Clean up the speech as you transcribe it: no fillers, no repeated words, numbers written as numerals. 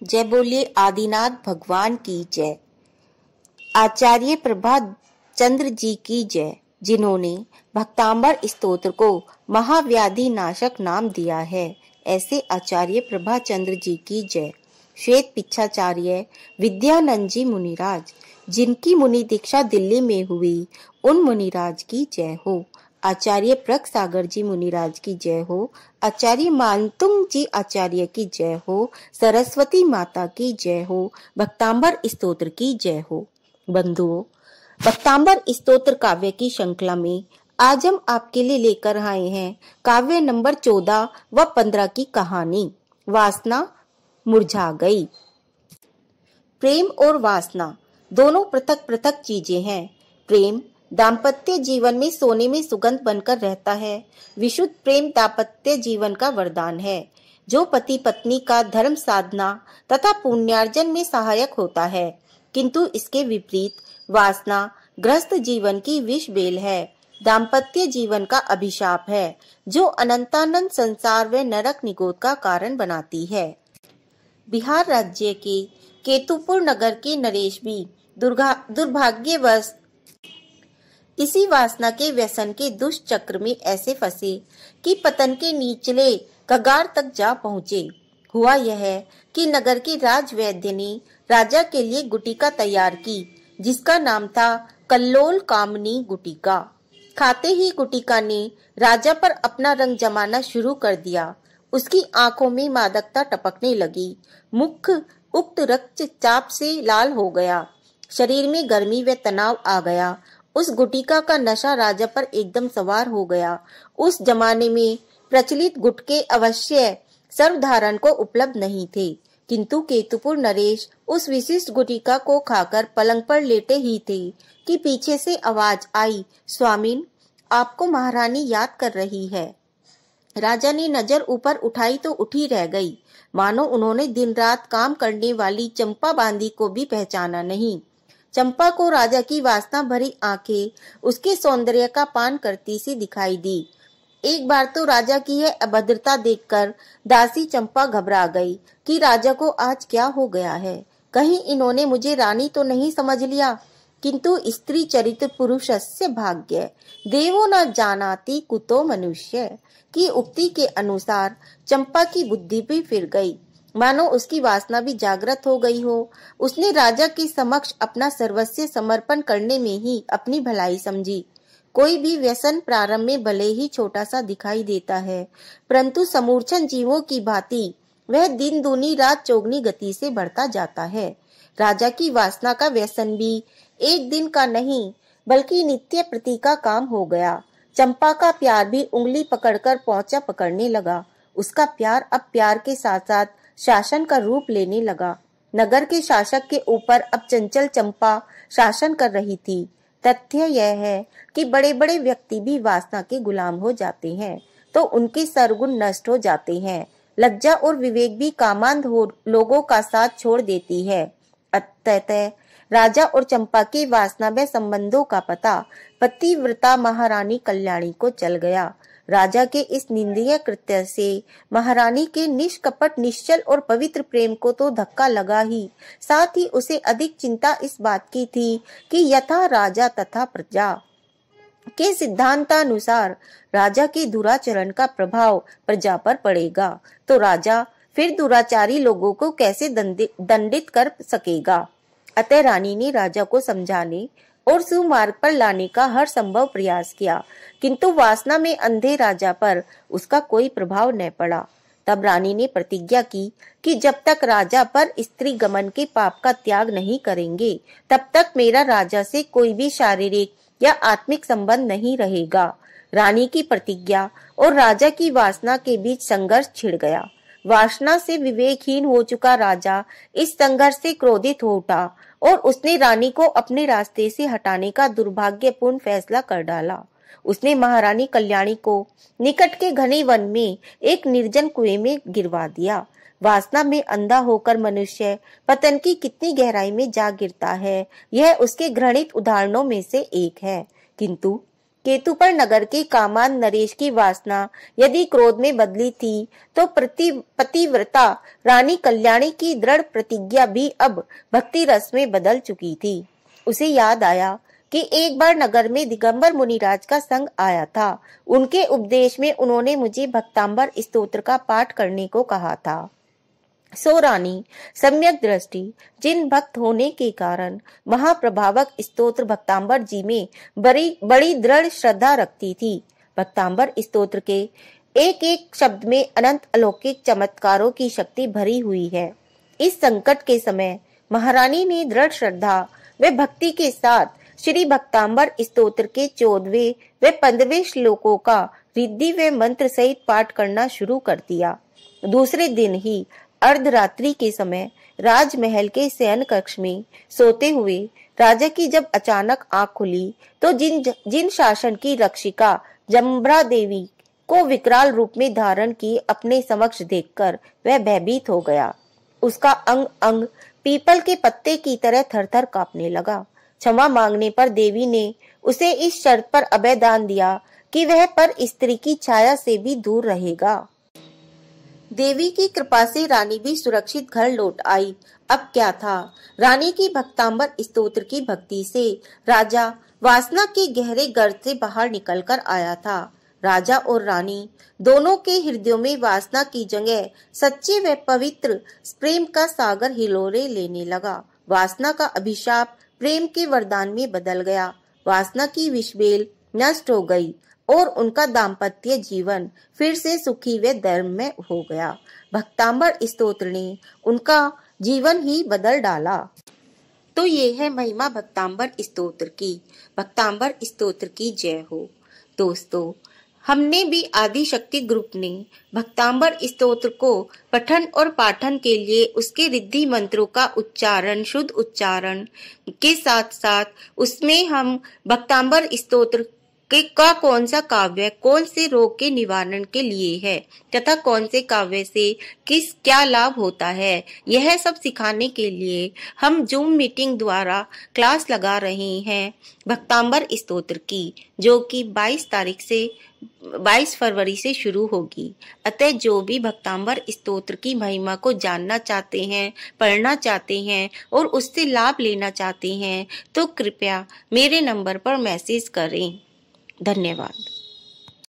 जय बोलिए आदिनाथ भगवान की जय। आचार्य प्रभा चंद्र जी की जय, जिन्होंने भक्तांबर स्तोत्र को महाव्याधि नाशक नाम दिया है, ऐसे आचार्य प्रभा चंद्र जी की जय। श्वेत पिच्छाचार्य विद्यानंद जी मुनिराज, जिनकी मुनि दीक्षा दिल्ली में हुई, उन मुनिराज की जय हो। आचार्य प्रक सागर जी मुनिराज की जय हो। आचार्य मानतुंग जी आचार्य की जय हो। सरस्वती माता की जय हो। भक्तांबर स्तोत्र की जय हो। बंधुओं, भक्तांबर स्तोत्र काव्य की श्रृंखला में आज हम आपके लिए लेकर आए हैं काव्य नंबर 14 व 15 की कहानी वासना मुरझा गई। प्रेम और वासना दोनों पृथक पृथक चीजें हैं। प्रेम दाम्पत्य जीवन में सोने में सुगंध बनकर रहता है। विशुद्ध प्रेम दाम्पत्य जीवन का वरदान है, जो पति पत्नी का धर्म साधना तथा पुण्यार्जन में सहायक होता है। किंतु इसके विपरीत वासना ग्रस्त जीवन की विष बेल है, दाम्पत्य जीवन का अभिशाप है, जो अनंतानंद संसार व नरक निगोद का कारण बनाती है। बिहार राज्य के केतुपुर नगर के नरेश भी दुर्भाग्यवश इसी वासना के व्यसन के दुष्चक्र में ऐसे फंसे कि पतन के निचले कगार तक जा पहुँचे। हुआ यह कि नगर के राजवैद्य ने राजा के लिए गुटिका तैयार की, जिसका नाम था कल्लोल कामनी गुटिका। खाते ही गुटिका ने राजा पर अपना रंग जमाना शुरू कर दिया। उसकी आंखों में मादकता टपकने लगी, मुख उक्त रक्तचाप से लाल हो गया, शरीर में गर्मी व तनाव आ गया। उस गुटिका का नशा राजा पर एकदम सवार हो गया। उस जमाने में प्रचलित गुटके अवश्य सर्वधारण को उपलब्ध नहीं थे, किंतु केतुपुर नरेश उस विशिष्ट गुटिका को खाकर पलंग पर लेटे ही थे कि पीछे से आवाज आई, स्वामीन, आपको महारानी याद कर रही है। राजा ने नजर ऊपर उठाई तो उठी रह गई, मानो उन्होंने दिन रात काम करने वाली चंपा बांदी को भी पहचाना नहीं। चंपा को राजा की वासना भरी आंखें उसके सौंदर्य का पान करती सी दिखाई दी। एक बार तो राजा की यह अभद्रता देखकर दासी चंपा घबरा गई कि राजा को आज क्या हो गया है, कहीं इन्होंने मुझे रानी तो नहीं समझ लिया। किंतु स्त्री चरित्र पुरुषस्य भाग्य, देवो न जानाति कुतो मनुष्य की उक्ति के अनुसार चंपा की बुद्धि भी फिर गई, मानो उसकी वासना भी जागृत हो गई हो। उसने राजा के समक्ष अपना सर्वस्व समर्पण करने में ही अपनी भलाई समझी। कोई भी व्यसन प्रारंभ में भले ही छोटा सा दिखाई देता है, परंतु समूर्छन जीवों की भांति वह दिन दूनी रात चौगनी गति से बढ़ता जाता है। राजा की वासना का व्यसन भी एक दिन का नहीं, बल्कि नित्य प्रति का काम हो गया। चंपा का प्यार भी उंगली पकड़कर पहुंचा पकड़ने लगा। उसका प्यार अब प्यार के साथ साथ शासन का रूप लेने लगा। नगर के शासक के ऊपर अब चंचल चंपा शासन कर रही थी। तथ्य यह है कि बड़े बड़े व्यक्ति भी वासना के गुलाम हो जाते हैं तो उनके सरगुण नष्ट हो जाते हैं। लज्जा और विवेक भी कामांध हो लोगों का साथ छोड़ देती है। अतः राजा और चंपा के वासना व संबंधों का पता पतिव्रता महारानी कल्याणी को चल गया। राजा के इस निंदनीय कृत्य से महारानी के निष्कपट निश्चल और पवित्र प्रेम को तो धक्का लगा ही, साथ ही उसे अधिक चिंता इस बात की थी कि यथा राजा तथा प्रजा के सिद्धांतानुसार राजा के दुराचरण का प्रभाव प्रजा पर पड़ेगा, तो राजा फिर दुराचारी लोगों को कैसे दंडित कर सकेगा। अतः रानी ने राजा को समझाने और सुमार्ग पर लाने का हर संभव प्रयास किया, किंतु वासना में अंधे राजा पर उसका कोई प्रभाव न पड़ा। तब रानी ने प्रतिज्ञा की कि जब तक राजा पर स्त्री गमन के पाप का त्याग नहीं करेंगे, तब तक मेरा राजा से कोई भी शारीरिक या आत्मिक संबंध नहीं रहेगा। रानी की प्रतिज्ञा और राजा की वासना के बीच संघर्ष छिड़ गया। वासना से विवेकहीन हो चुका राजा इस संघर्ष से क्रोधित हो उठा और उसने रानी को अपने रास्ते से हटाने का दुर्भाग्यपूर्ण फैसला कर डाला। उसने महारानी कल्याणी को निकट के घने वन में एक निर्जन कुएं में गिरवा दिया। वासना में अंधा होकर मनुष्य पतन की कितनी गहराई में जा गिरता है, यह उसके घृणित उदाहरणों में से एक है। किंतु केतुपर नगर के कामान नरेश की वासना यदि क्रोध में बदली थी, तो पतिव्रता रानी कल्याणी की दृढ़ प्रतिज्ञा भी अब भक्ति रस में बदल चुकी थी। उसे याद आया कि एक बार नगर में दिगंबर मुनिराज का संग आया था। उनके उपदेश में उन्होंने मुझे भक्तांबर स्तोत्र का पाठ करने को कहा था। सो रानी सम्यक दृष्टि जिन भक्त होने के कारण महाप्रभावक स्तोत्र भक्तांबर जी में बड़ी दृढ़ श्रद्धा रखती थी। भक्तांबर स्तोत्र के एक एक शब्द में अनंत अलौकिक चमत्कारों की शक्ति भरी हुई है। इस संकट के समय महारानी ने दृढ़ श्रद्धा व भक्ति के साथ श्री भक्तांबर स्तोत्र के 14वें व 15वें श्लोकों का रिद्धि व मंत्र सहित पाठ करना शुरू कर दिया। दूसरे दिन ही अर्धरात्रि के समय राजमहल के शयन कक्ष में सोते हुए राजा की जब अचानक आंख खुली, तो जिन शासन की रक्षिका जम्भा देवी को विकराल रूप में धारण की अपने समक्ष देखकर वह भयभीत हो गया। उसका अंग अंग पीपल के पत्ते की तरह थरथर कांपने लगा। क्षमा मांगने पर देवी ने उसे इस शर्त पर अभय दान दिया कि वह पर स्त्री की छाया से भी दूर रहेगा। देवी की कृपा से रानी भी सुरक्षित घर लौट आई। अब क्या था, रानी की भक्तांबर स्तोत्र की भक्ति से राजा वासना के गहरे गर्त से बाहर निकलकर आया था। राजा और रानी दोनों के हृदयों में वासना की जगह सच्चे व पवित्र प्रेम का सागर हिलोरे लेने लगा। वासना का अभिशाप प्रेम के वरदान में बदल गया। वासना की विषबेल नष्ट हो गई और उनका दाम्पत्य जीवन फिर से सुखी व धर्ममय हो गया। भक्तांबर स्तोत्र ने उनका जीवन ही बदल डाला। तो ये है महिमा भक्तांबर स्तोत्र की। भक्तांबर स्तोत्र की जय हो। दोस्तों, हमने भी आदि शक्ति ग्रुप ने भक्तांबर स्तोत्र को पठन और पाठन के लिए उसके रिद्धि मंत्रों का उच्चारण, शुद्ध उच्चारण के साथ साथ उसमें हम भक्तांबर स्तोत्र का कौन सा काव्य कौन से रोग के निवारण के लिए है तथा कौन से काव्य से क्या लाभ होता है, यह सब सिखाने के लिए हम जूम मीटिंग द्वारा क्लास लगा रहे हैं भक्तांबर स्तोत्र की, जो कि 22 फरवरी से शुरू होगी। अतः जो भी भक्तांबर स्तोत्र की महिमा को जानना चाहते हैं, पढ़ना चाहते हैं और उससे लाभ लेना चाहते हैं, तो कृपया मेरे नंबर पर मैसेज करें। धन्यवाद।